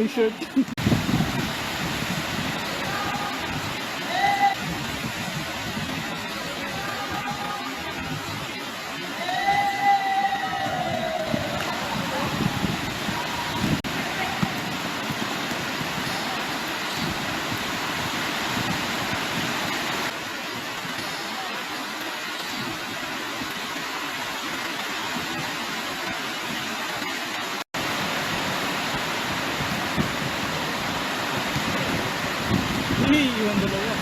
yung shirt. Iwan dalawa.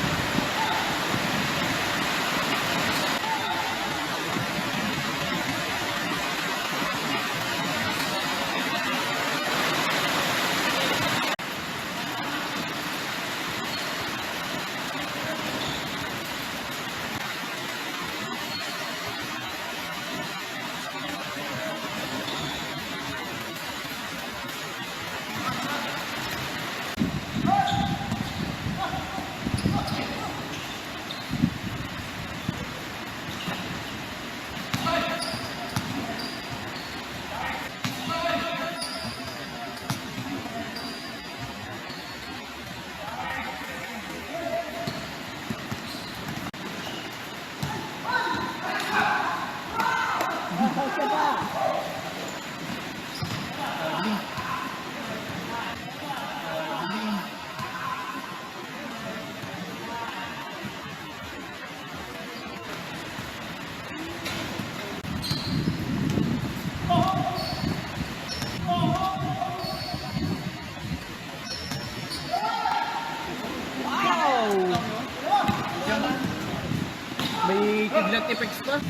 May kidlat effects pa.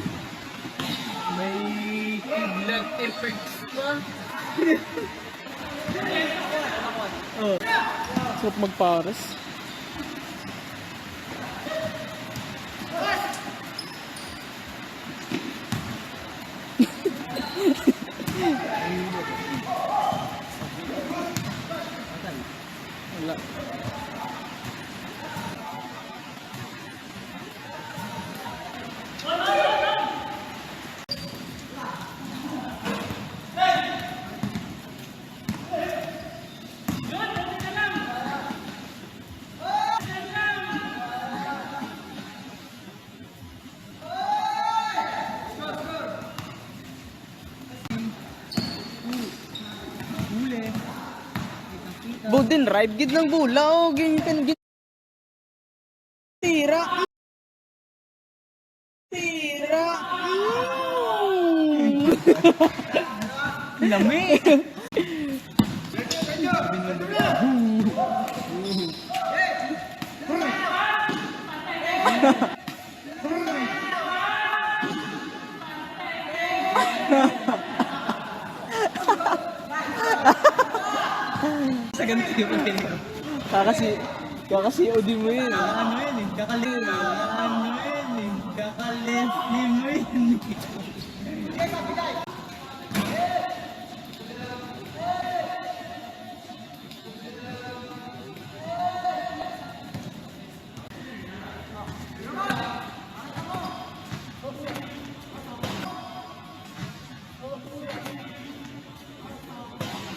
May kidlat effects pa. Oh. Sarap magpares. Wala. Bodin ripe gid ng bula o ginkan gid. Tira. Tira. Lami. Sa ganti mo din. Kakasi odi mo yun. Ano yun eh? Kakalip mo yun.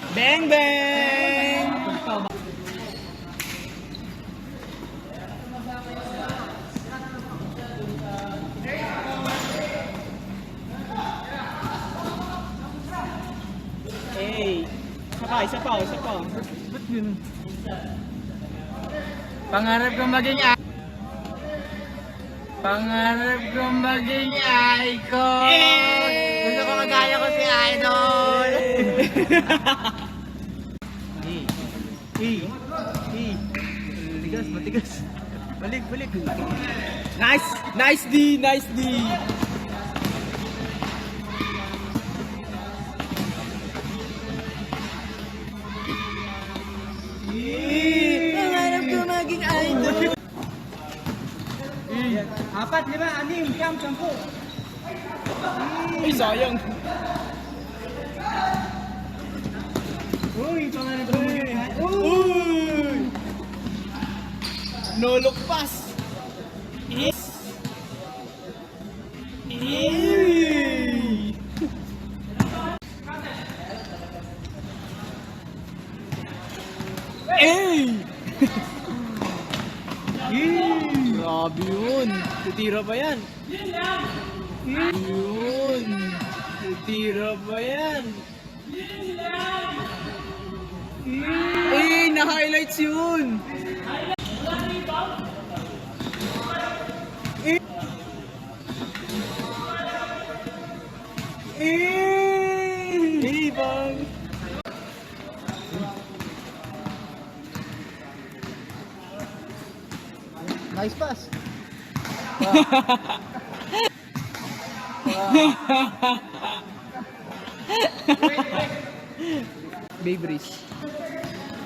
Bang bang! Hey! Isa pa. Ba't yun? Pangarap kong maging icon! Gusto ko magaya ko si Idol! Matigas. Balik. Nice D. Pangarap ko maging idol. 4, 5, 6, 7, 10. Ay, sayang. Uy, pangarap ko maging idol. Uy! No look pass. Titira pa yan. Yun. Titira pa yan. Eh, na-highlights yun. Eh. Eh, bang. Nice pass. Babe Race.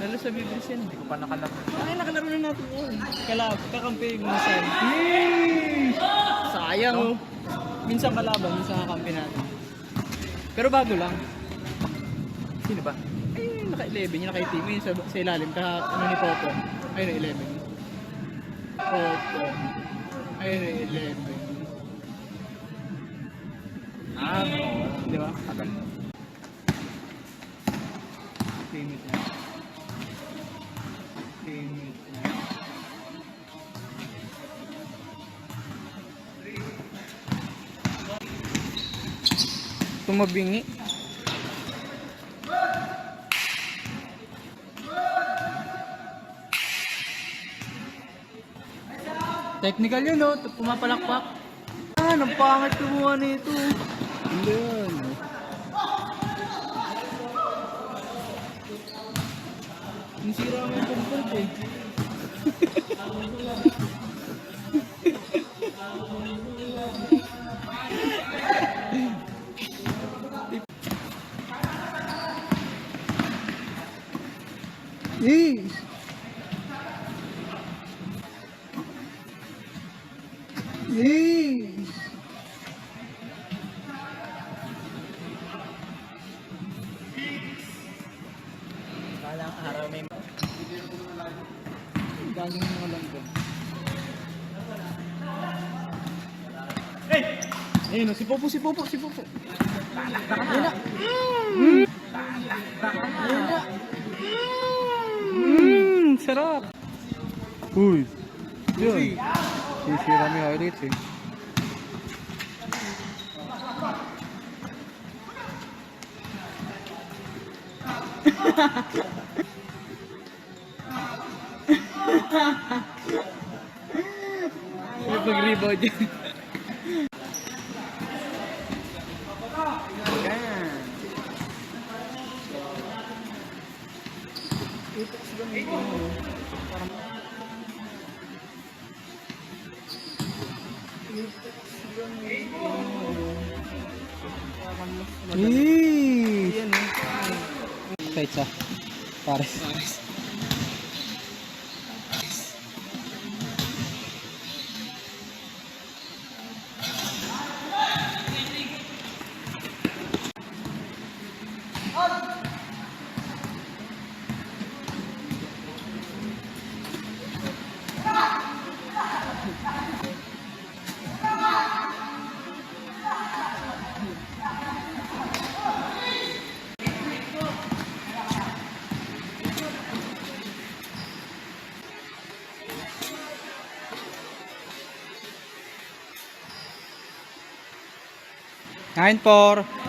Lalo sa Babe Race yan. Hindi ko pa nakalaro. Ay, nakalaro na natin yan. Kakampi yung minsan. Sayang oh. Minsan kalaban, minsan kakampi natin. Pero bago lang. Sino ba? Ay, naka-11, yung naka-team yun sa ilalim. Ano ni Popo. Ayun na 11. Popo. Ayun na 11. Ah, Di ba? tagal. Teammate na. Teammate na. Tumabingi. Technical yun, no? Pumapalakpak. Ah, napangit kumuha nito. Yan. Nisira mo yung comfort eh. Eh! Eh! Balang araw may Gagawin mo lang doon. Ayun, si Popo. Ayun na. Sarap. Uy! Yun. Sisira mo yung highlights eh. May pag-rebound yun. Eee! Yan eh. Kahit sa Pares. Nine, 4.